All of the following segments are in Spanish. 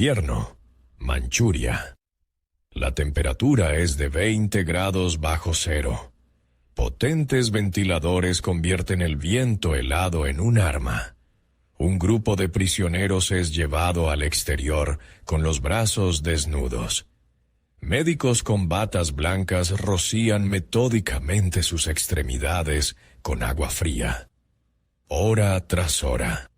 invierno, Manchuria. La temperatura es de 20 grados bajo cero. Potentes ventiladores convierten el viento helado en un arma. Un grupo de prisioneros es llevado al exterior con los brazos desnudos. Médicos con batas blancas rocían metódicamente sus extremidades con agua fría. Hora tras hora.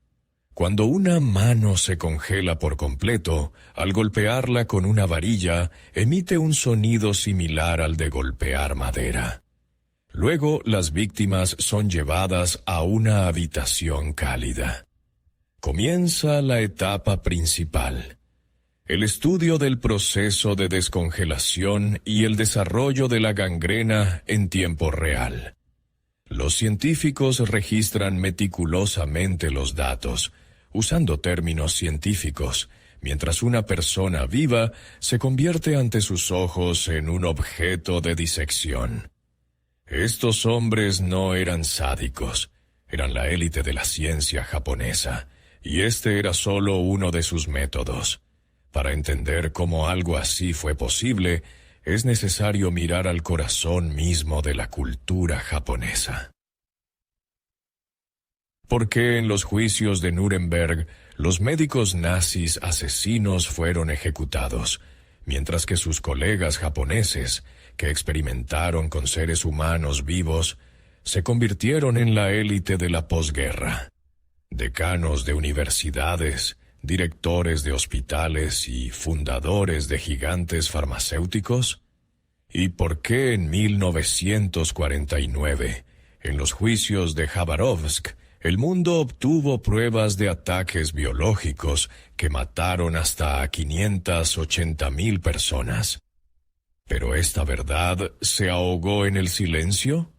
Cuando una mano se congela por completo, al golpearla con una varilla, emite un sonido similar al de golpear madera. Luego, las víctimas son llevadas a una habitación cálida. Comienza la etapa principal: el estudio del proceso de descongelación y el desarrollo de la gangrena en tiempo real. Los científicos registran meticulosamente los datos, usando términos científicos, mientras una persona viva se convierte ante sus ojos en un objeto de disección. Estos hombres no eran sádicos, eran la élite de la ciencia japonesa, y este era solo uno de sus métodos. Para entender cómo algo así fue posible, es necesario mirar al corazón mismo de la cultura japonesa. ¿Por qué en los juicios de Nuremberg los médicos nazis asesinos fueron ejecutados, mientras que sus colegas japoneses, que experimentaron con seres humanos vivos, se convirtieron en la élite de la posguerra? Decanos de universidades, directores de hospitales y fundadores de gigantes farmacéuticos. ¿Y por qué en 1949, en los juicios de Khabarovsk, el mundo obtuvo pruebas de ataques biológicos que mataron hasta a 580,000 personas? ¿Pero esta verdad se ahogó en el silencio?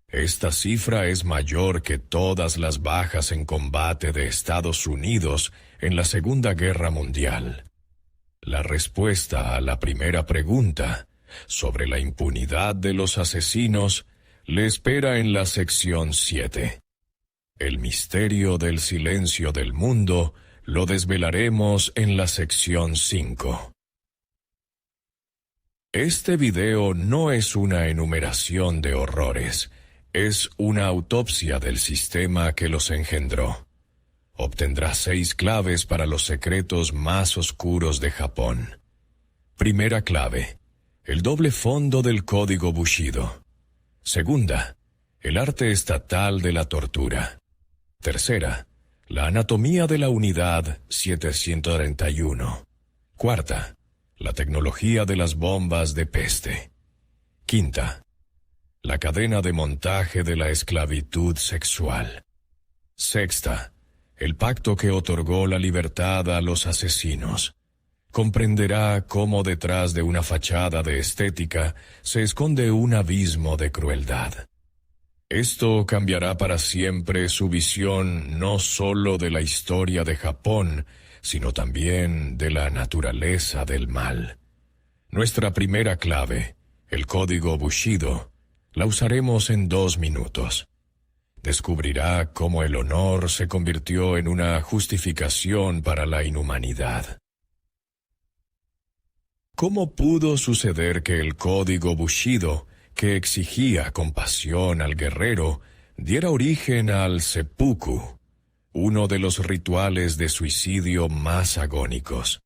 Esta cifra es mayor que todas las bajas en combate de Estados Unidos en la Segunda Guerra Mundial. La respuesta a la primera pregunta, sobre la impunidad de los asesinos, le espera en la sección 7. El misterio del silencio del mundo lo desvelaremos en la sección 5. Este video no es una enumeración de horrores, es una autopsia del sistema que los engendró. Obtendrá 6 claves para los secretos más oscuros de Japón. Primera clave: el doble fondo del código Bushido. Segunda: el arte estatal de la tortura. Tercera: la anatomía de la unidad 731. Cuarta: la tecnología de las bombas de peste. Quinta: la cadena de montaje de la esclavitud sexual. Sexta: el pacto que otorgó la libertad a los asesinos. Comprenderá cómo detrás de una fachada de estética se esconde un abismo de crueldad. Esto cambiará para siempre su visión no solo de la historia de Japón, sino también de la naturaleza del mal. Nuestra primera clave, el código Bushido, la usaremos en 2 minutos. Descubrirá cómo el honor se convirtió en una justificación para la inhumanidad. ¿Cómo pudo suceder que el código Bushido, que exigía compasión al guerrero, diera origen al seppuku, uno de los rituales de suicidio más agónicos?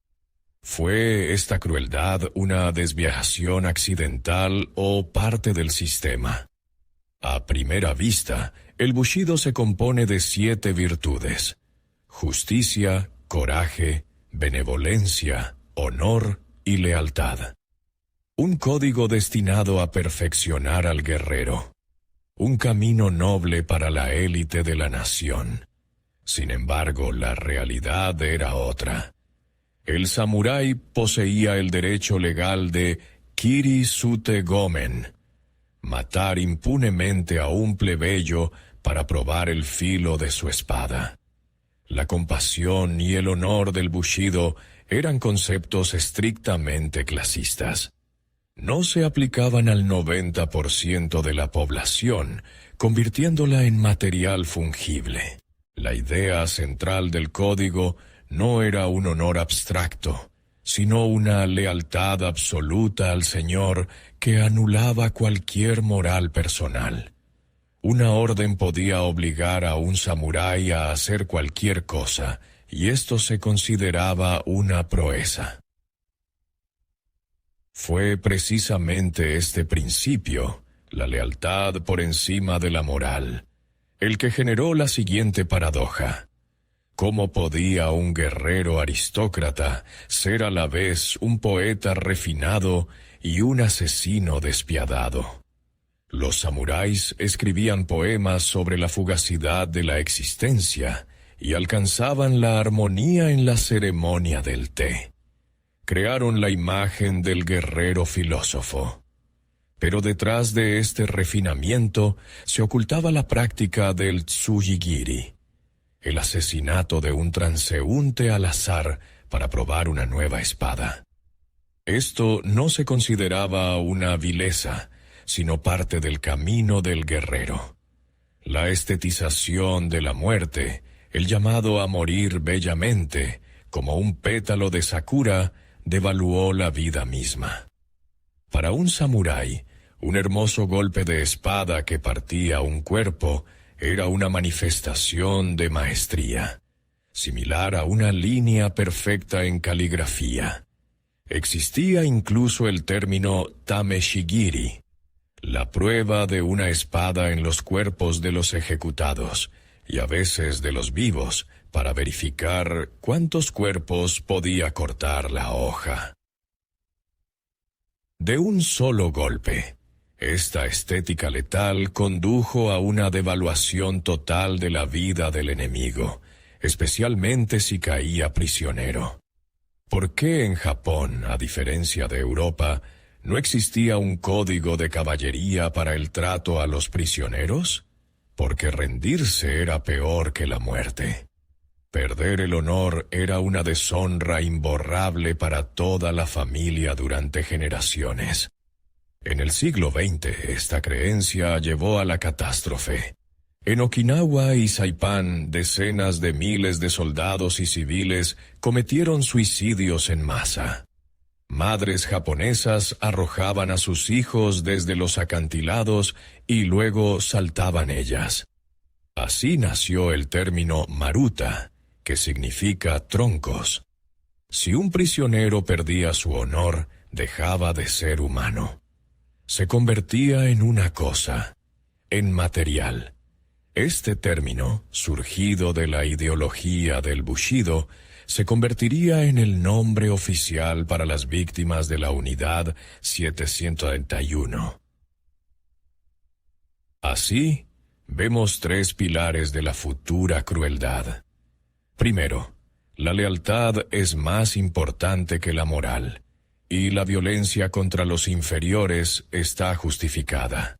¿Fue esta crueldad una desviación accidental o parte del sistema? A primera vista, el Bushido se compone de 7 virtudes: justicia, coraje, benevolencia, honor y lealtad. Un código destinado a perfeccionar al guerrero. Un camino noble para la élite de la nación. Sin embargo, la realidad era otra. El samurái poseía el derecho legal de Kiri Sute Gomen, matar impunemente a un plebeyo para probar el filo de su espada. La compasión y el honor del Bushido eran conceptos estrictamente clasistas. No se aplicaban al 90% de la población, convirtiéndola en material fungible. La idea central del código no era un honor abstracto, sino una lealtad absoluta al Señor que anulaba cualquier moral personal. Una orden podía obligar a un samurái a hacer cualquier cosa, y esto se consideraba una proeza. Fue precisamente este principio, la lealtad por encima de la moral, el que generó la siguiente paradoja. ¿Cómo podía un guerrero aristócrata ser a la vez un poeta refinado y un asesino despiadado? Los samuráis escribían poemas sobre la fugacidad de la existencia y alcanzaban la armonía en la ceremonia del té. Crearon la imagen del guerrero filósofo. Pero detrás de este refinamiento se ocultaba la práctica del tsujigiri, el asesinato de un transeúnte al azar para probar una nueva espada. Esto no se consideraba una vileza, sino parte del camino del guerrero. La estetización de la muerte, el llamado a morir bellamente, como un pétalo de sakura, devaluó la vida misma. Para un samurái, un hermoso golpe de espada que partía un cuerpo era una manifestación de maestría, similar a una línea perfecta en caligrafía. Existía incluso el término tameshigiri, la prueba de una espada en los cuerpos de los ejecutados, y a veces de los vivos, para verificar cuántos cuerpos podía cortar la hoja. De un solo golpe, esta estética letal condujo a una devaluación total de la vida del enemigo, especialmente si caía prisionero. ¿Por qué en Japón, a diferencia de Europa, no existía un código de caballería para el trato a los prisioneros? Porque rendirse era peor que la muerte. Perder el honor era una deshonra imborrable para toda la familia durante generaciones. En el siglo XX, esta creencia llevó a la catástrofe. En Okinawa y Saipán, decenas de miles de soldados y civiles cometieron suicidios en masa. Madres japonesas arrojaban a sus hijos desde los acantilados y luego saltaban ellas. Así nació el término maruta, que significa troncos. Si un prisionero perdía su honor, dejaba de ser humano. Se convertía en una cosa, en material. Este término, surgido de la ideología del Bushido, se convertiría en el nombre oficial para las víctimas de la Unidad 731. Así, vemos tres pilares de la futura crueldad. Primero, la lealtad es más importante que la moral, y la violencia contra los inferiores está justificada.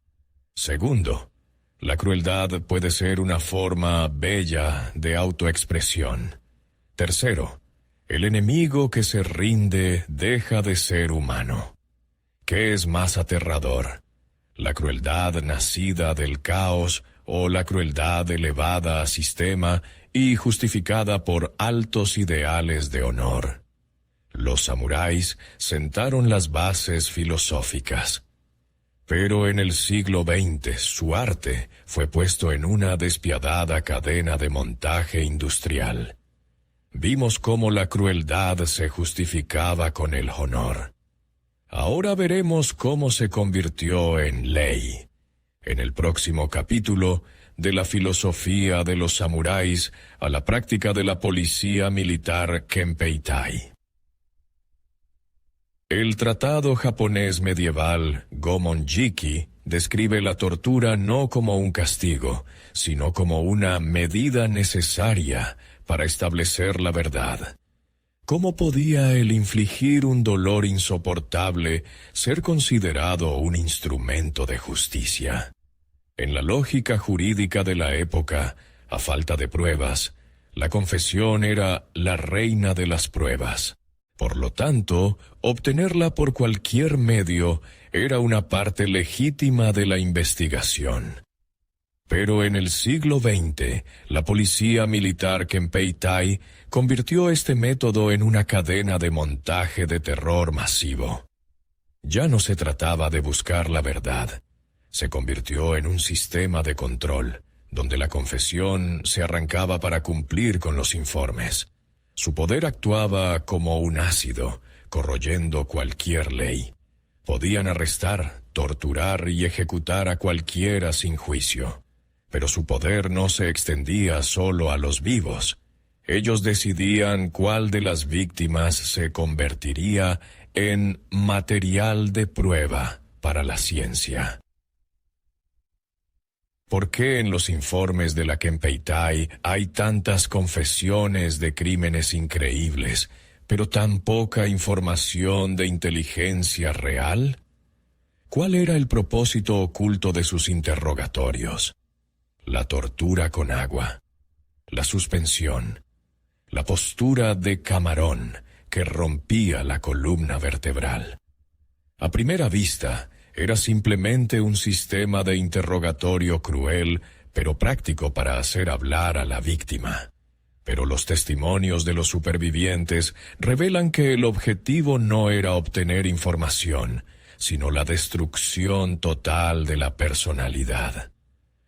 Segundo, la crueldad puede ser una forma bella de autoexpresión. Tercero, el enemigo que se rinde deja de ser humano. ¿Qué es más aterrador? ¿La crueldad nacida del caos o la crueldad elevada a sistema y justificada por altos ideales de honor? Los samuráis sentaron las bases filosóficas. Pero en el siglo XX su arte fue puesto en una despiadada cadena de montaje industrial. Vimos cómo la crueldad se justificaba con el honor. Ahora veremos cómo se convirtió en ley. En el próximo capítulo, de la filosofía de los samuráis a la práctica de la policía militar Kenpeitai. El tratado japonés medieval Gomonjiki describe la tortura no como un castigo, sino como una medida necesaria para establecer la verdad. ¿Cómo podía el infligir un dolor insoportable ser considerado un instrumento de justicia? En la lógica jurídica de la época, a falta de pruebas, la confesión era la reina de las pruebas. Por lo tanto, obtenerla por cualquier medio era una parte legítima de la investigación. Pero en el siglo XX, la policía militar Kempeitai convirtió este método en una cadena de montaje de terror masivo. Ya no se trataba de buscar la verdad. Se convirtió en un sistema de control, donde la confesión se arrancaba para cumplir con los informes. Su poder actuaba como un ácido, corroyendo cualquier ley. Podían arrestar, torturar y ejecutar a cualquiera sin juicio. Pero su poder no se extendía solo a los vivos. Ellos decidían cuál de las víctimas se convertiría en material de prueba para la ciencia. ¿Por qué en los informes de la Kempeitai hay tantas confesiones de crímenes increíbles, pero tan poca información de inteligencia real? ¿Cuál era el propósito oculto de sus interrogatorios? La tortura con agua, la suspensión, la postura de camarón que rompía la columna vertebral. A primera vista, era simplemente un sistema de interrogatorio cruel, pero práctico para hacer hablar a la víctima. Pero los testimonios de los supervivientes revelan que el objetivo no era obtener información, sino la destrucción total de la personalidad.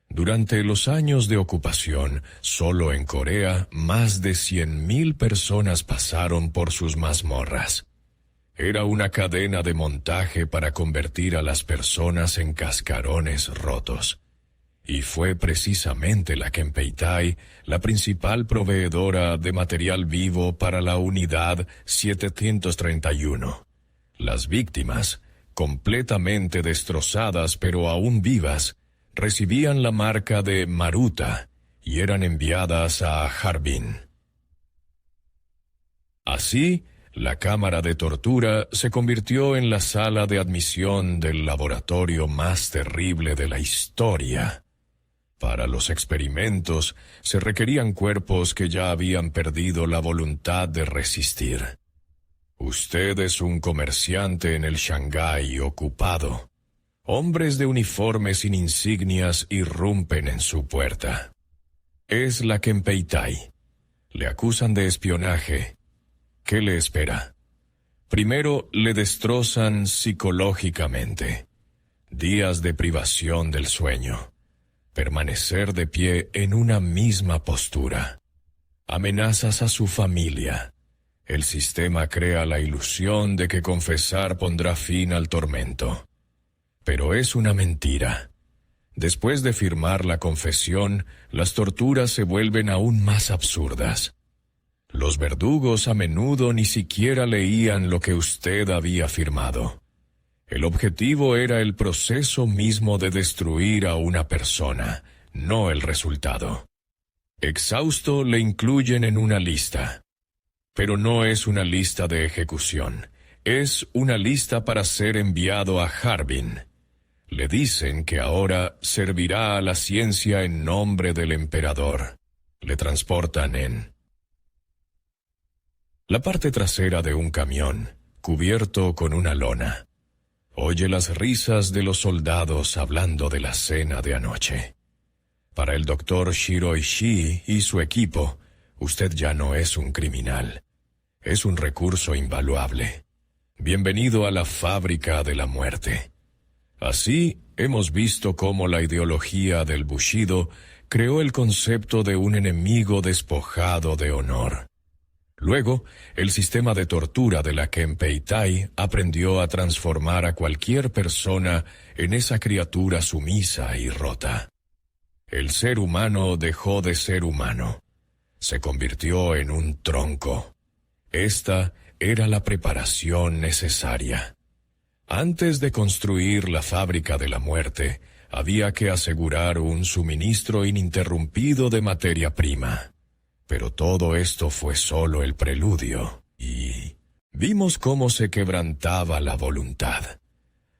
Durante los años de ocupación, solo en Corea, más de 100.000 personas pasaron por sus mazmorras. Era una cadena de montaje para convertir a las personas en cascarones rotos. Y fue precisamente la Kempeitai la principal proveedora de material vivo para la unidad 731. Las víctimas, completamente destrozadas pero aún vivas, recibían la marca de Maruta y eran enviadas a Harbin. Así, la cámara de tortura se convirtió en la sala de admisión del laboratorio más terrible de la historia. Para los experimentos se requerían cuerpos que ya habían perdido la voluntad de resistir. Usted es un comerciante en el Shanghái ocupado. Hombres de uniforme sin insignias irrumpen en su puerta. Es la Kempeitai. Le acusan de espionaje. ¿Qué le espera? Primero le destrozan psicológicamente. Días de privación del sueño. Permanecer de pie en una misma postura. Amenazas a su familia. El sistema crea la ilusión de que confesar pondrá fin al tormento. Pero es una mentira. Después de firmar la confesión, las torturas se vuelven aún más absurdas. Los verdugos a menudo ni siquiera leían lo que usted había firmado. El objetivo era el proceso mismo de destruir a una persona, no el resultado. Exhausto le incluyen en una lista. Pero no es una lista de ejecución, es una lista para ser enviado a Harbin. Le dicen que ahora servirá a la ciencia en nombre del emperador. Le transportan en la parte trasera de un camión, cubierto con una lona. Oye las risas de los soldados hablando de la cena de anoche. Para el doctor Shiroishi y su equipo, usted ya no es un criminal. Es un recurso invaluable. Bienvenido a la fábrica de la muerte. Así, hemos visto cómo la ideología del Bushido creó el concepto de un enemigo despojado de honor. Luego, el sistema de tortura de la Kempeitai aprendió a transformar a cualquier persona en esa criatura sumisa y rota. El ser humano dejó de ser humano. Se convirtió en un tronco. Esta era la preparación necesaria. Antes de construir la fábrica de la muerte, había que asegurar un suministro ininterrumpido de materia prima. Pero todo esto fue solo el preludio, y vimos cómo se quebrantaba la voluntad.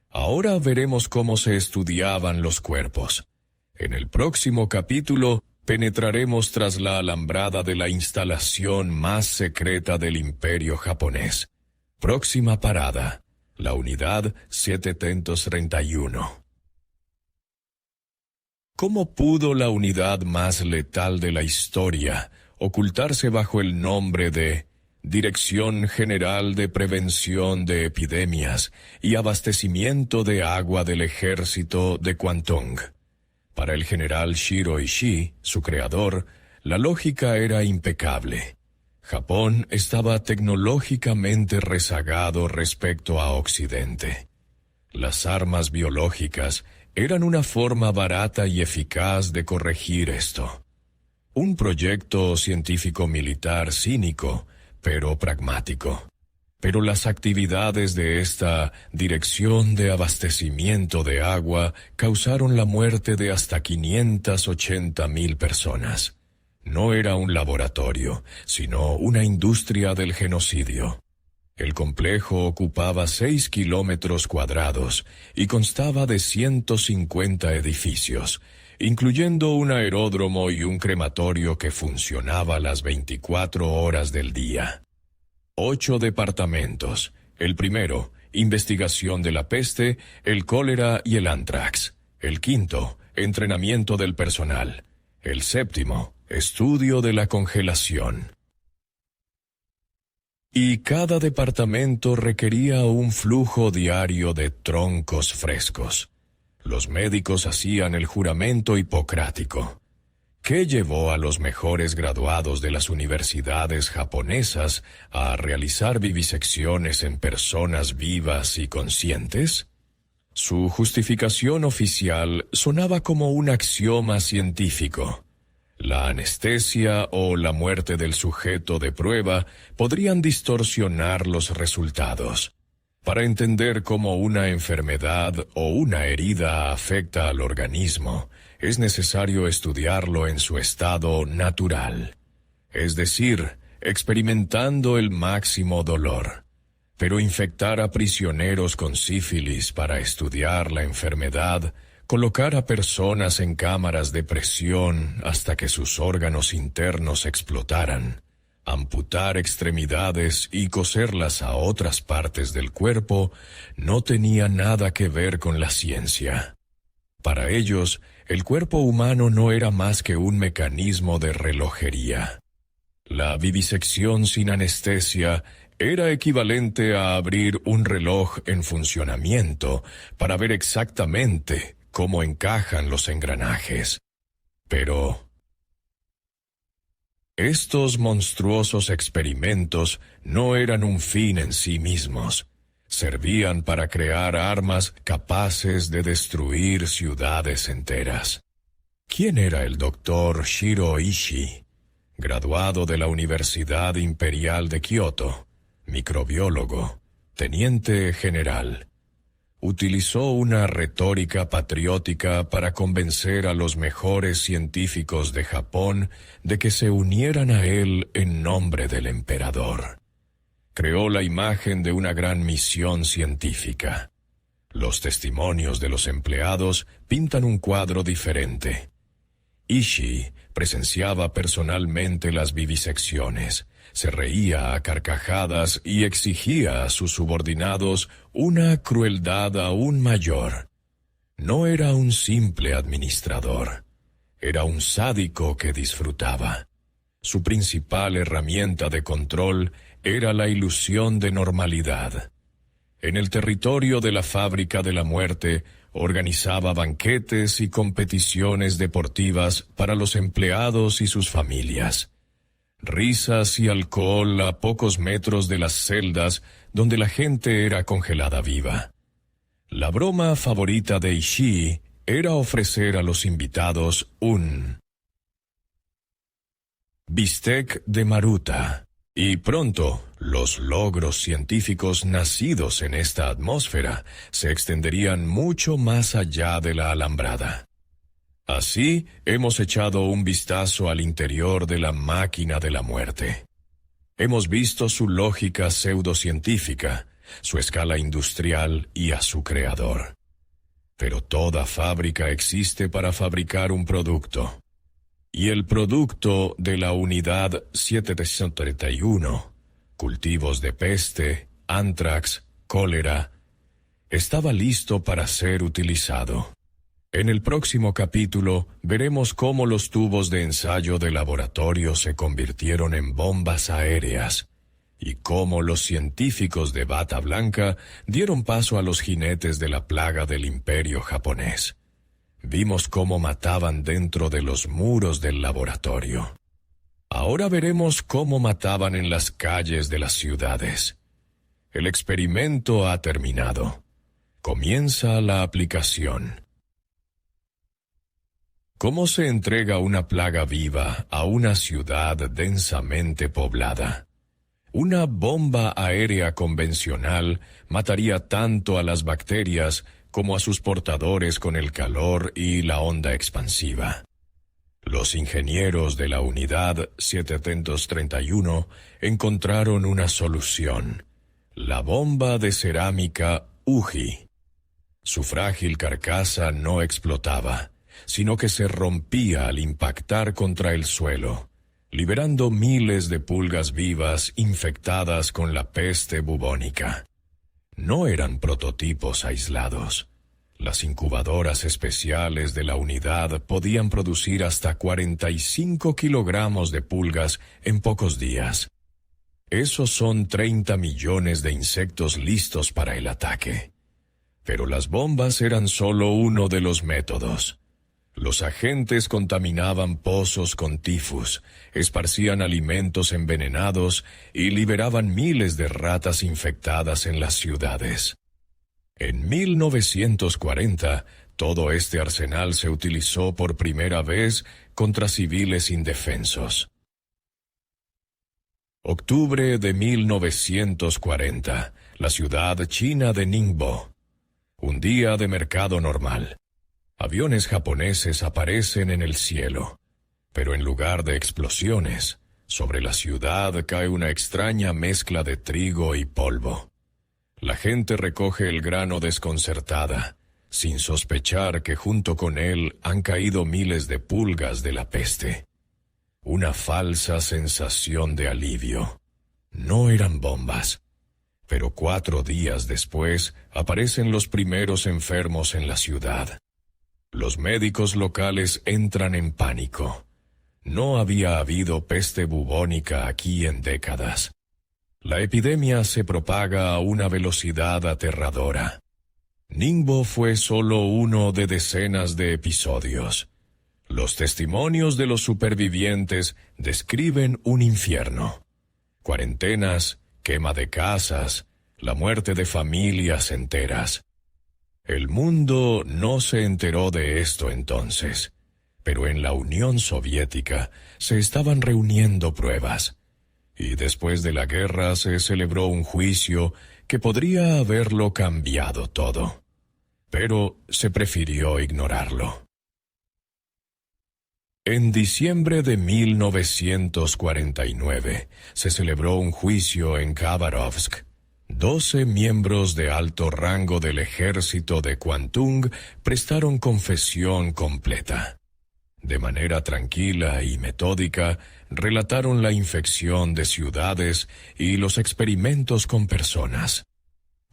Ahora veremos cómo se estudiaban los cuerpos. En el próximo capítulo penetraremos tras la alambrada de la instalación más secreta del Imperio japonés. Próxima parada, la unidad 731. ¿Cómo pudo la unidad más letal de la historia ocultarse bajo el nombre de Dirección General de Prevención de Epidemias y Abastecimiento de Agua del Ejército de Kwantung? Para el general Shiro Ishii, su creador, la lógica era impecable. Japón estaba tecnológicamente rezagado respecto a Occidente. Las armas biológicas eran una forma barata y eficaz de corregir esto. Un proyecto científico-militar cínico, pero pragmático. Pero las actividades de esta Dirección de Abastecimiento de Agua causaron la muerte de hasta 580,000 personas. No era un laboratorio, sino una industria del genocidio. El complejo ocupaba 6 kilómetros cuadrados y constaba de 150 edificios, incluyendo un aeródromo y un crematorio que funcionaba las 24 horas del día. 8 departamentos. El primero, investigación de la peste, el cólera y el antrax. El quinto, entrenamiento del personal. El séptimo, estudio de la congelación. Y cada departamento requería un flujo diario de troncos frescos. Los médicos hacían el juramento hipocrático. ¿Qué llevó a los mejores graduados de las universidades japonesas a realizar vivisecciones en personas vivas y conscientes? Su justificación oficial sonaba como un axioma científico. La anestesia o la muerte del sujeto de prueba podrían distorsionar los resultados. Para entender cómo una enfermedad o una herida afecta al organismo, es necesario estudiarlo en su estado natural, es decir, experimentando el máximo dolor. Pero infectar a prisioneros con sífilis para estudiar la enfermedad, colocar a personas en cámaras de presión hasta que sus órganos internos explotaran, amputar extremidades y coserlas a otras partes del cuerpo, no tenía nada que ver con la ciencia. Para ellos, el cuerpo humano no era más que un mecanismo de relojería. La vivisección sin anestesia era equivalente a abrir un reloj en funcionamiento para ver exactamente cómo encajan los engranajes. Pero estos monstruosos experimentos no eran un fin en sí mismos. Servían para crear armas capaces de destruir ciudades enteras. ¿Quién era el doctor Shiro Ishii? Graduado de la Universidad Imperial de Kioto, microbiólogo, teniente general. Utilizó una retórica patriótica para convencer a los mejores científicos de Japón de que se unieran a él en nombre del emperador. Creó la imagen de una gran misión científica. Los testimonios de los empleados pintan un cuadro diferente. Ishii presenciaba personalmente las vivisecciones, se reía a carcajadas y exigía a sus subordinados una crueldad aún mayor. No era un simple administrador, era un sádico que disfrutaba. Su principal herramienta de control era la ilusión de normalidad. En el territorio de la Fábrica de la Muerte, organizaba banquetes y competiciones deportivas para los empleados y sus familias. Risas y alcohol a pocos metros de las celdas donde la gente era congelada viva. La broma favorita de Ishii era ofrecer a los invitados un bistec de maruta. Y pronto, los logros científicos nacidos en esta atmósfera se extenderían mucho más allá de la alambrada. Así, hemos echado un vistazo al interior de la máquina de la muerte. Hemos visto su lógica pseudocientífica, su escala industrial y a su creador. Pero toda fábrica existe para fabricar un producto. Y el producto de la unidad 731, cultivos de peste, antrax, cólera, estaba listo para ser utilizado. En el próximo capítulo veremos cómo los tubos de ensayo de laboratorio se convirtieron en bombas aéreas y cómo los científicos de bata blanca dieron paso a los jinetes de la plaga del imperio japonés. Vimos cómo mataban dentro de los muros del laboratorio. Ahora veremos cómo mataban en las calles de las ciudades. El experimento ha terminado. Comienza la aplicación. ¿Cómo se entrega una plaga viva a una ciudad densamente poblada? Una bomba aérea convencional mataría tanto a las bacterias como a sus portadores con el calor y la onda expansiva. Los ingenieros de la Unidad 731 encontraron una solución: la bomba de cerámica Uji. Su frágil carcasa no explotaba, sino que se rompía al impactar contra el suelo, liberando miles de pulgas vivas infectadas con la peste bubónica. No eran prototipos aislados. Las incubadoras especiales de la unidad podían producir hasta 45 kilogramos de pulgas en pocos días. Esos son 30 millones de insectos listos para el ataque. Pero las bombas eran solo uno de los métodos. Los agentes contaminaban pozos con tifus, esparcían alimentos envenenados y liberaban miles de ratas infectadas en las ciudades. En 1940, todo este arsenal se utilizó por primera vez contra civiles indefensos. Octubre de 1940, la ciudad china de Ningbo. Un día de mercado normal. Aviones japoneses aparecen en el cielo, pero en lugar de explosiones, sobre la ciudad cae una extraña mezcla de trigo y polvo. La gente recoge el grano desconcertada, sin sospechar que junto con él han caído miles de pulgas de la peste. Una falsa sensación de alivio. No eran bombas, pero 4 días después aparecen los primeros enfermos en la ciudad. Los médicos locales entran en pánico. No había habido peste bubónica aquí en décadas. La epidemia se propaga a una velocidad aterradora. Ningbo fue solo uno de decenas de episodios. Los testimonios de los supervivientes describen un infierno. Cuarentenas, quema de casas, la muerte de familias enteras. El mundo no se enteró de esto entonces, pero en la Unión Soviética se estaban reuniendo pruebas, y después de la guerra se celebró un juicio que podría haberlo cambiado todo, pero se prefirió ignorarlo. En diciembre de 1949 se celebró un juicio en Khabarovsk. 12 miembros de alto rango del ejército de Kwantung prestaron confesión completa. De manera tranquila y metódica, relataron la infección de ciudades y los experimentos con personas.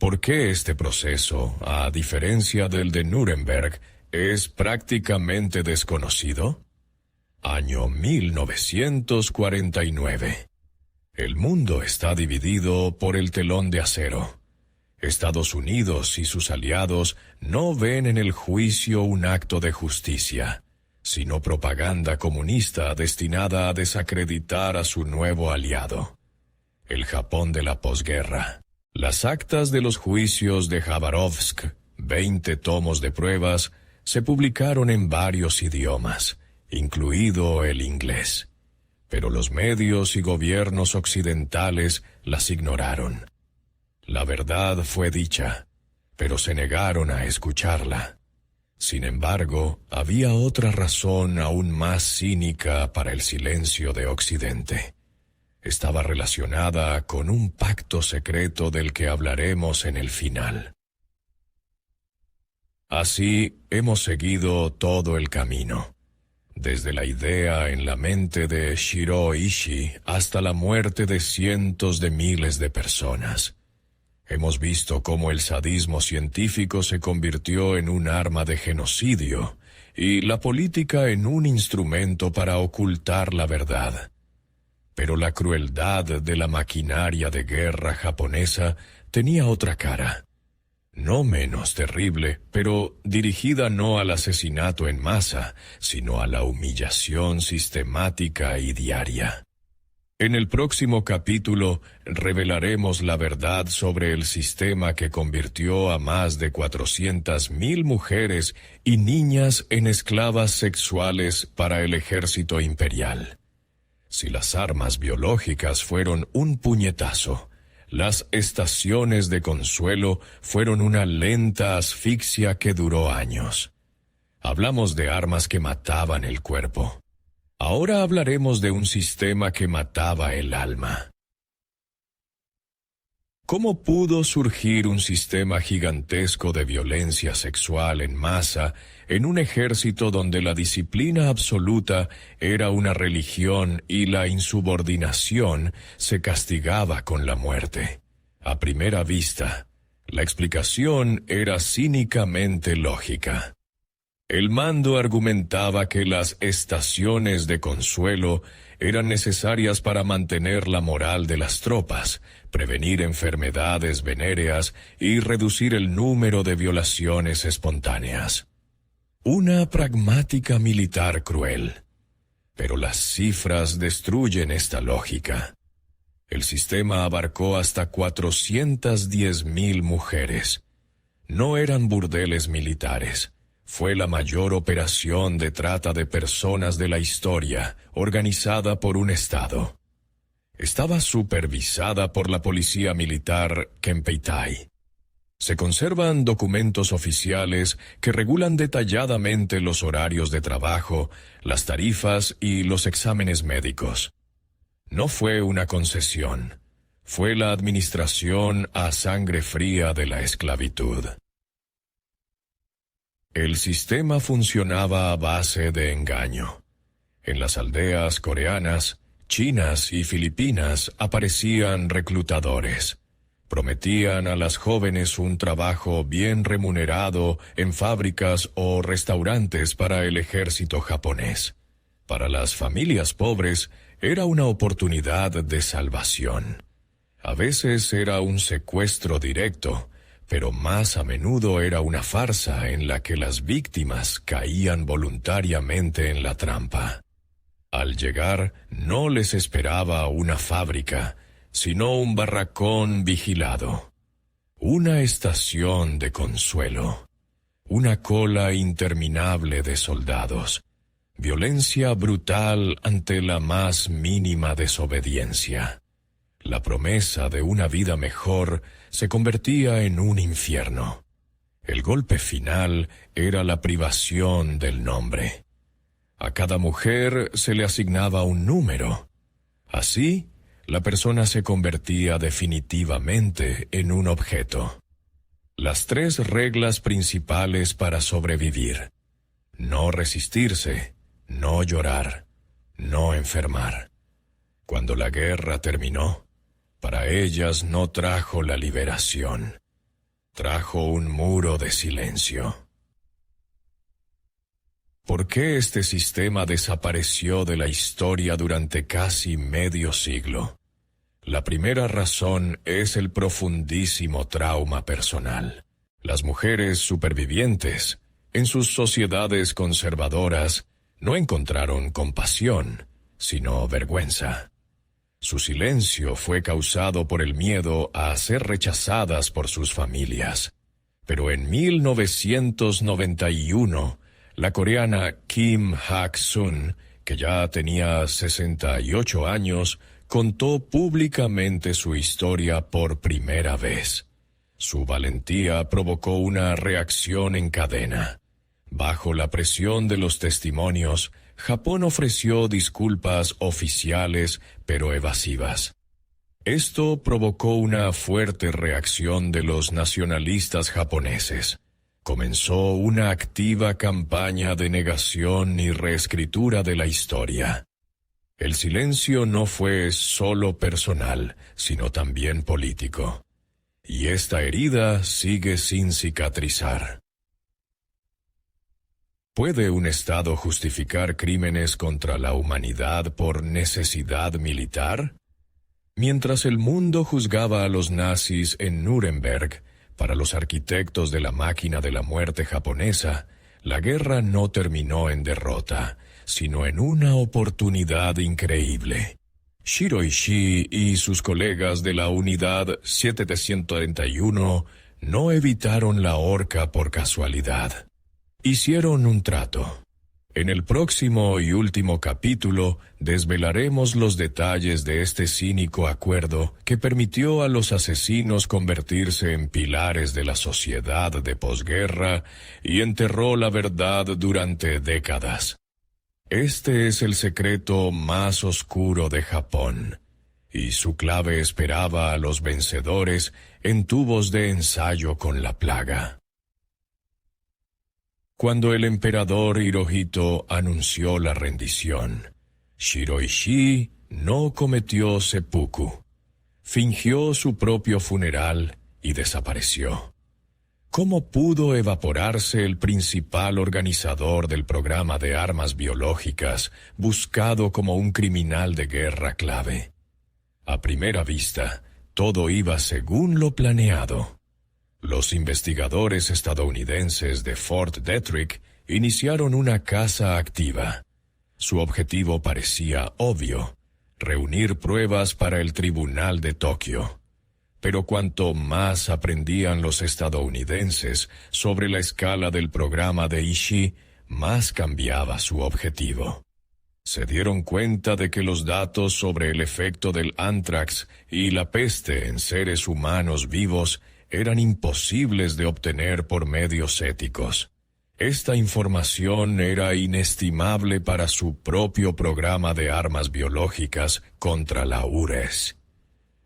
¿Por qué este proceso, a diferencia del de Nuremberg, es prácticamente desconocido? Año 1949. El mundo está dividido por el telón de acero. Estados Unidos y sus aliados no ven en el juicio un acto de justicia, sino propaganda comunista destinada a desacreditar a su nuevo aliado, el Japón de la posguerra. Las actas de los juicios de Khabarovsk, 20 tomos de pruebas, se publicaron en varios idiomas, incluido el inglés. Pero los medios y gobiernos occidentales las ignoraron. La verdad fue dicha, pero se negaron a escucharla. Sin embargo, había otra razón aún más cínica para el silencio de Occidente. Estaba relacionada con un pacto secreto del que hablaremos en el final. Así hemos seguido todo el camino. Desde la idea en la mente de Shiro Ishii hasta la muerte de cientos de miles de personas. Hemos visto cómo el sadismo científico se convirtió en un arma de genocidio y la política en un instrumento para ocultar la verdad. Pero la crueldad de la maquinaria de guerra japonesa tenía otra cara. No menos terrible, pero dirigida no al asesinato en masa, sino a la humillación sistemática y diaria. En el próximo capítulo revelaremos la verdad sobre el sistema que convirtió a más de 400,000 mujeres y niñas en esclavas sexuales para el ejército imperial. Si las armas biológicas fueron un puñetazo, las estaciones de consuelo fueron una lenta asfixia que duró años. Hablamos de armas que mataban el cuerpo. Ahora hablaremos de un sistema que mataba el alma. ¿Cómo pudo surgir un sistema gigantesco de violencia sexual en masa en un ejército donde la disciplina absoluta era una religión y la insubordinación se castigaba con la muerte? A primera vista, la explicación era cínicamente lógica. El mando argumentaba que las estaciones de consuelo eran necesarias para mantener la moral de las tropas, prevenir enfermedades venéreas y reducir el número de violaciones espontáneas. Una pragmática militar cruel. Pero las cifras destruyen esta lógica. El sistema abarcó hasta 410,000 mujeres. No eran burdeles militares. Fue la mayor operación de trata de personas de la historia, organizada por un Estado. Estaba supervisada por la policía militar Kempeitai. Se conservan documentos oficiales que regulan detalladamente los horarios de trabajo, las tarifas y los exámenes médicos. No fue una concesión, fue la administración a sangre fría de la esclavitud. El sistema funcionaba a base de engaño. En las aldeas coreanas, chinas y filipinas aparecían reclutadores. Prometían a las jóvenes un trabajo bien remunerado en fábricas o restaurantes para el ejército japonés. Para las familias pobres era una oportunidad de salvación. A veces era un secuestro directo, pero más a menudo era una farsa en la que las víctimas caían voluntariamente en la trampa. Al llegar, no les esperaba una fábrica, sino un barracón vigilado. Una estación de consuelo. Una cola interminable de soldados. Violencia brutal ante la más mínima desobediencia. La promesa de una vida mejor se convertía en un infierno. El golpe final era la privación del nombre. A cada mujer se le asignaba un número. Así, la persona se convertía definitivamente en un objeto. Las 3 reglas principales para sobrevivir: no resistirse, no llorar, no enfermar. Cuando la guerra terminó, para ellas no trajo la liberación, trajo un muro de silencio. ¿Por qué este sistema desapareció de la historia durante casi medio siglo? La primera razón es el profundísimo trauma personal. Las mujeres supervivientes, en sus sociedades conservadoras, no encontraron compasión, sino vergüenza. Su silencio fue causado por el miedo a ser rechazadas por sus familias. Pero en 1991, la coreana Kim Hak-sun, que ya tenía 68 años, contó públicamente su historia por primera vez. Su valentía provocó una reacción en cadena. Bajo la presión de los testimonios, Japón ofreció disculpas oficiales pero evasivas. Esto provocó una fuerte reacción de los nacionalistas japoneses. Comenzó una activa campaña de negación y reescritura de la historia. El silencio no fue solo personal, sino también político. y esta herida sigue sin cicatrizar. ¿Puede un Estado justificar crímenes contra la humanidad por necesidad militar? Mientras el mundo juzgaba a los nazis en Nuremberg, para los arquitectos de la máquina de la muerte japonesa, la guerra no terminó en derrota, sino en una oportunidad increíble. Shiro Ishii y sus colegas de la Unidad 731 no evitaron la horca por casualidad. Hicieron un trato. En el próximo y último capítulo desvelaremos los detalles de este cínico acuerdo que permitió a los asesinos convertirse en pilares de la sociedad de posguerra y enterró la verdad durante décadas. Este es el secreto más oscuro de Japón, y su clave esperaba a los vencedores en tubos de ensayo con la plaga. Cuando el emperador Hirohito anunció la rendición, Shiro Ishii no cometió seppuku. Fingió su propio funeral y desapareció. ¿Cómo pudo evaporarse el principal organizador del programa de armas biológicas, buscado como un criminal de guerra clave? A primera vista, todo iba según lo planeado. Los investigadores estadounidenses de Fort Detrick iniciaron una caza activa. Su objetivo parecía obvio: reunir pruebas para el Tribunal de Tokio. Pero cuanto más aprendían los estadounidenses sobre la escala del programa de Ishii, más cambiaba su objetivo. Se dieron cuenta de que los datos sobre el efecto del anthrax y la peste en seres humanos vivos eran imposibles de obtener por medios éticos. Esta información era inestimable para su propio programa de armas biológicas contra la URSS.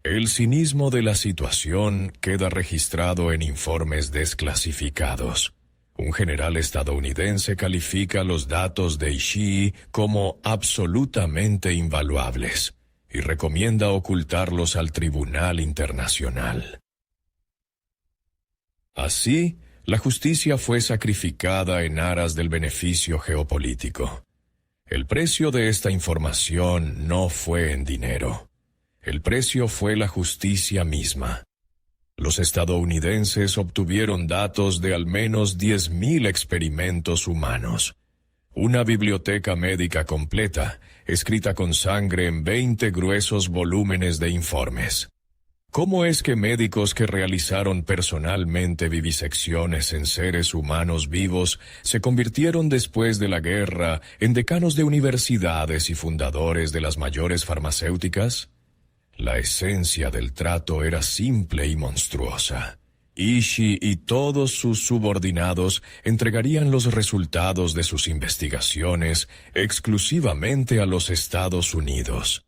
El cinismo de la situación queda registrado en informes desclasificados. Un general estadounidense califica los datos de Ishii como absolutamente invaluables y recomienda ocultarlos al Tribunal Internacional. Así, la justicia fue sacrificada en aras del beneficio geopolítico. El precio de esta información no fue en dinero. El precio fue la justicia misma. Los estadounidenses obtuvieron datos de al menos 10.000 experimentos humanos. Una biblioteca médica completa, escrita con sangre en 20 gruesos volúmenes de informes. ¿Cómo es que médicos que realizaron personalmente vivisecciones en seres humanos vivos se convirtieron después de la guerra en decanos de universidades y fundadores de las mayores farmacéuticas? La esencia del trato era simple y monstruosa. Ishii y todos sus subordinados entregarían los resultados de sus investigaciones exclusivamente a los Estados Unidos.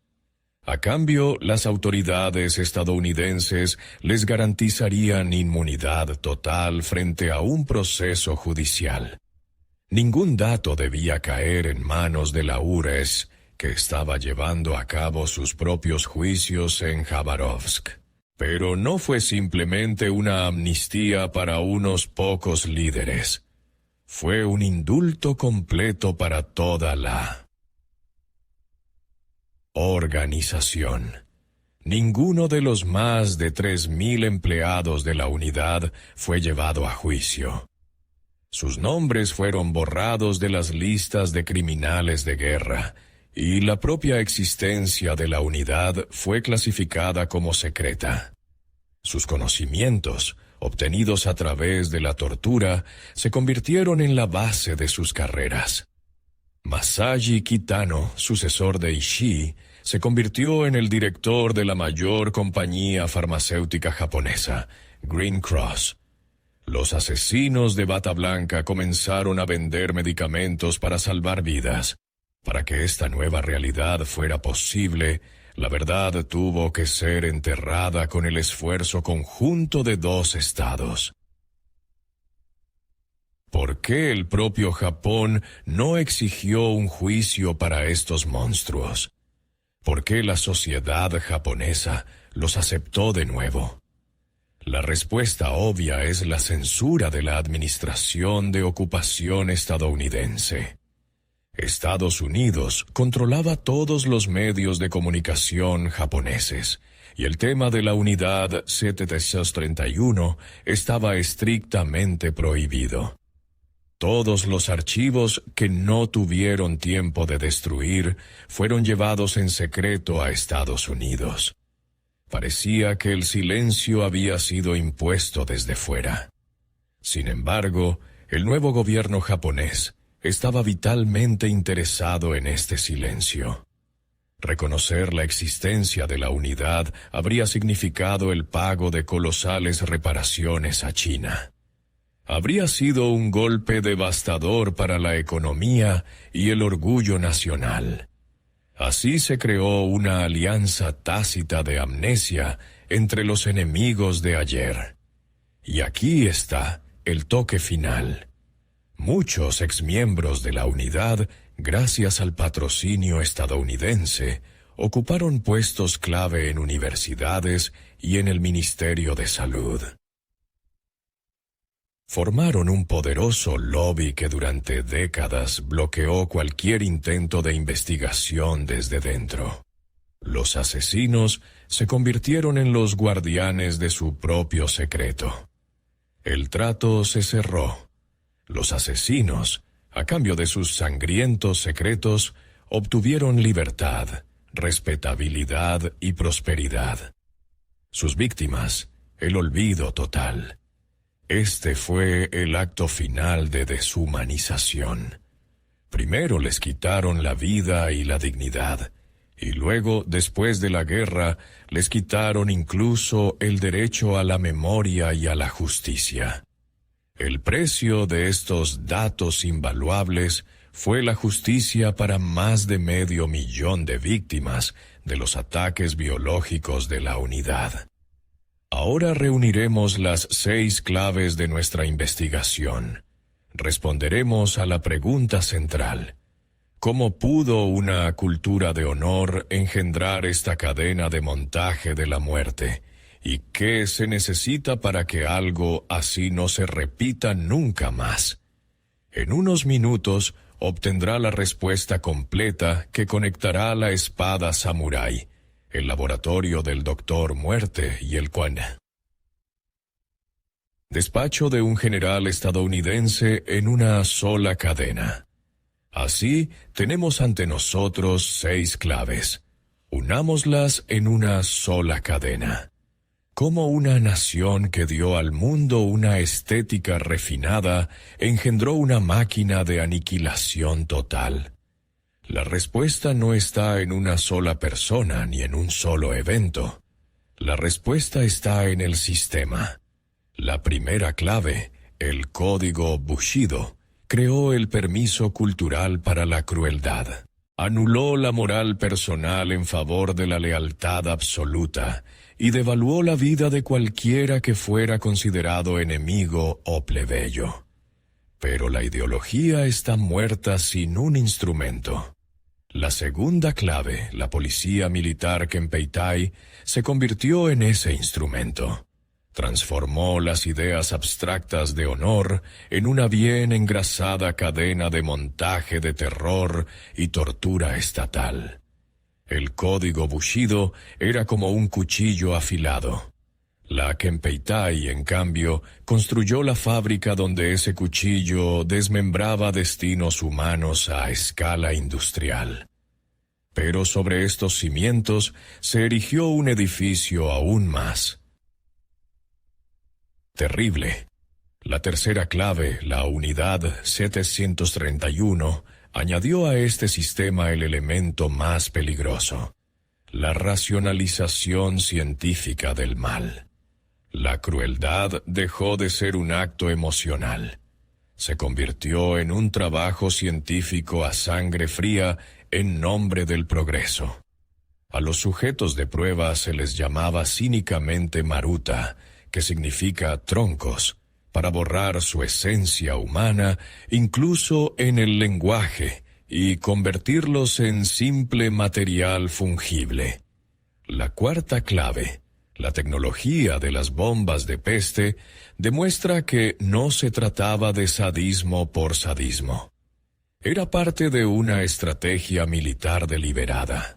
A cambio, las autoridades estadounidenses les garantizarían inmunidad total frente a un proceso judicial. Ningún dato debía caer en manos de la URSS, que estaba llevando a cabo sus propios juicios en Khabarovsk. Pero no fue simplemente una amnistía para unos pocos líderes. Fue un indulto completo para toda la organización. Ninguno de los más de 3.000 empleados de la unidad fue llevado a juicio. Sus nombres fueron borrados de las listas de criminales de guerra, y la propia existencia de la unidad fue clasificada como secreta. Sus conocimientos, obtenidos a través de la tortura, se convirtieron en la base de sus carreras. Masashi Kitano, sucesor de Ishii, se convirtió en el director de la mayor compañía farmacéutica japonesa, Green Cross. Los asesinos de bata blanca comenzaron a vender medicamentos para salvar vidas. Para que esta nueva realidad fuera posible, la verdad tuvo que ser enterrada con el esfuerzo conjunto de 2 estados. ¿Por qué el propio Japón no exigió un juicio para estos monstruos? ¿Por qué la sociedad japonesa los aceptó de nuevo? La respuesta obvia es la censura de la Administración de Ocupación estadounidense. Estados Unidos controlaba todos los medios de comunicación japoneses, y el tema de la Unidad 731 estaba estrictamente prohibido. Todos los archivos que no tuvieron tiempo de destruir fueron llevados en secreto a Estados Unidos. Parecía que el silencio había sido impuesto desde fuera. Sin embargo, el nuevo gobierno japonés estaba vitalmente interesado en este silencio. Reconocer la existencia de la unidad habría significado el pago de colosales reparaciones a China. Habría sido un golpe devastador para la economía y el orgullo nacional. Así se creó una alianza tácita de amnesia entre los enemigos de ayer. Y aquí está el toque final. Muchos exmiembros de la unidad, gracias al patrocinio estadounidense, ocuparon puestos clave en universidades y en el Ministerio de Salud. Formaron un poderoso lobby que durante décadas bloqueó cualquier intento de investigación desde dentro. Los asesinos se convirtieron en los guardianes de su propio secreto. El trato se cerró. Los asesinos, a cambio de sus sangrientos secretos, obtuvieron libertad, respetabilidad y prosperidad. Sus víctimas, el olvido total. Este fue el acto final de deshumanización. Primero les quitaron la vida y la dignidad, y luego, después de la guerra, les quitaron incluso el derecho a la memoria y a la justicia. El precio de estos datos invaluables fue la justicia para más de 500,000 de víctimas de los ataques biológicos de la unidad. Ahora reuniremos las 6 claves de nuestra investigación. Responderemos a la pregunta central: ¿cómo pudo una cultura de honor engendrar esta cadena de montaje de la muerte? ¿Y qué se necesita para que algo así no se repita nunca más? En unos minutos obtendrá la respuesta completa que conectará la espada samurái, el laboratorio del Doctor Muerte y el despacho de un general estadounidense en una sola cadena. Así, tenemos ante nosotros 6 claves. Unámoslas en una sola cadena. Cómo una nación que dio al mundo una estética refinada engendró una máquina de aniquilación total. La respuesta no está en una sola persona ni en un solo evento. La respuesta está en el sistema. La primera clave, el código Bushido, creó el permiso cultural para la crueldad. Anuló la moral personal en favor de la lealtad absoluta y devaluó la vida de cualquiera que fuera considerado enemigo o plebeyo. Pero la ideología está muerta sin un instrumento. La segunda clave, la policía militar Kempeitai, se convirtió en ese instrumento. Transformó las ideas abstractas de honor en una bien engrasada cadena de montaje de terror y tortura estatal. El código Bushido era como un cuchillo afilado. La Kempeitai, en cambio, construyó la fábrica donde ese cuchillo desmembraba destinos humanos a escala industrial. Pero sobre estos cimientos se erigió un edificio aún más terrible. La tercera clave, la unidad 731, añadió a este sistema el elemento más peligroso: la racionalización científica del mal. La crueldad dejó de ser un acto emocional. Se convirtió en un trabajo científico a sangre fría en nombre del progreso. A los sujetos de prueba se les llamaba cínicamente Maruta, que significa troncos, para borrar su esencia humana incluso en el lenguaje y convertirlos en simple material fungible. La cuarta clave, La tecnología de las bombas de peste demuestra que no se trataba de sadismo por sadismo. Era parte de una estrategia militar deliberada.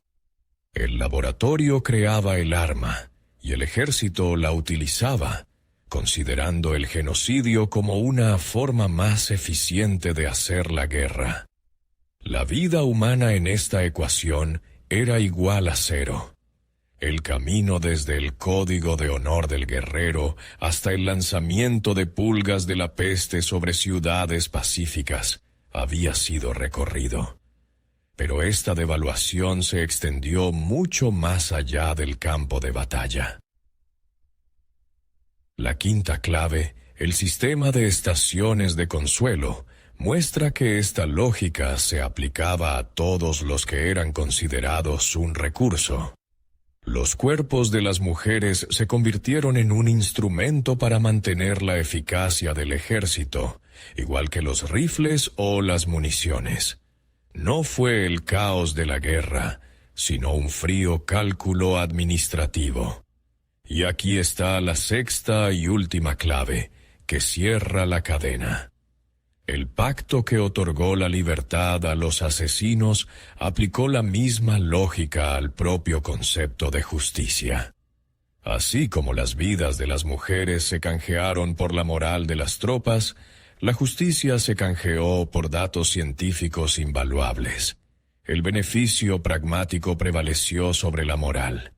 El laboratorio creaba el arma y el ejército la utilizaba, considerando el genocidio como una forma más eficiente de hacer la guerra. La vida humana en esta ecuación era igual a cero. El camino desde el código de honor del guerrero hasta el lanzamiento de pulgas de la peste sobre ciudades pacíficas había sido recorrido. Pero esta devaluación se extendió mucho más allá del campo de batalla. La quinta clave, el sistema de estaciones de consuelo, muestra que esta lógica se aplicaba a todos los que eran considerados un recurso. Los cuerpos de las mujeres se convirtieron en un instrumento para mantener la eficacia del ejército, igual que los rifles o las municiones. No fue el caos de la guerra, sino un frío cálculo administrativo. Y aquí está la sexta y última clave, que cierra la cadena. El pacto que otorgó la libertad a los asesinos aplicó la misma lógica al propio concepto de justicia. Así como las vidas de las mujeres se canjearon por la moral de las tropas, la justicia se canjeó por datos científicos invaluables. El beneficio pragmático prevaleció sobre la moral.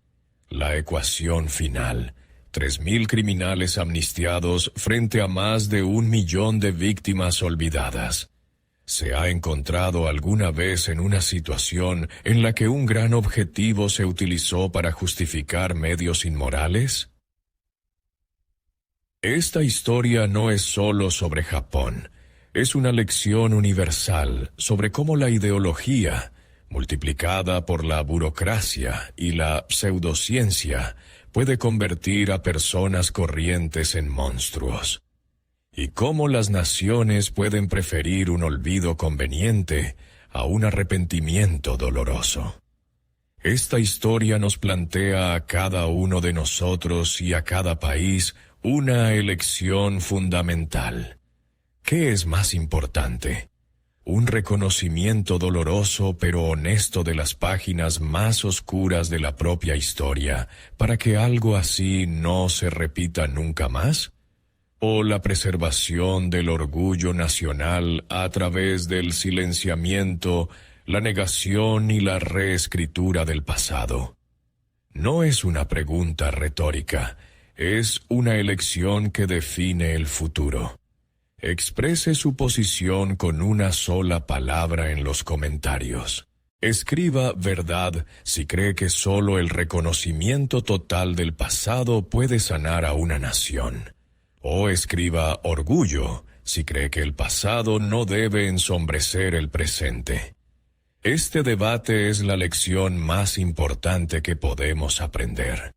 La ecuación final: 3.000 criminales amnistiados frente a más de 1 millón de víctimas olvidadas. ¿Se ha encontrado alguna vez en una situación en la que un gran objetivo se utilizó para justificar medios inmorales? Esta historia no es solo sobre Japón. Es una lección universal sobre cómo la ideología, multiplicada por la burocracia y la pseudociencia, puede convertir a personas corrientes en monstruos. Y cómo las naciones pueden preferir un olvido conveniente a un arrepentimiento doloroso. Esta historia nos plantea a cada uno de nosotros y a cada país una elección fundamental. ¿Qué es más importante? Un reconocimiento doloroso pero honesto de las páginas más oscuras de la propia historia, para que algo así no se repita nunca más, o la preservación del orgullo nacional a través del silenciamiento, la negación y la reescritura del pasado. No es una pregunta retórica, es una elección que define el futuro. Exprese su posición con una sola palabra en los comentarios. Escriba verdad si cree que solo el reconocimiento total del pasado puede sanar a una nación. O escriba orgullo si cree que el pasado no debe ensombrecer el presente. Este debate es la lección más importante que podemos aprender.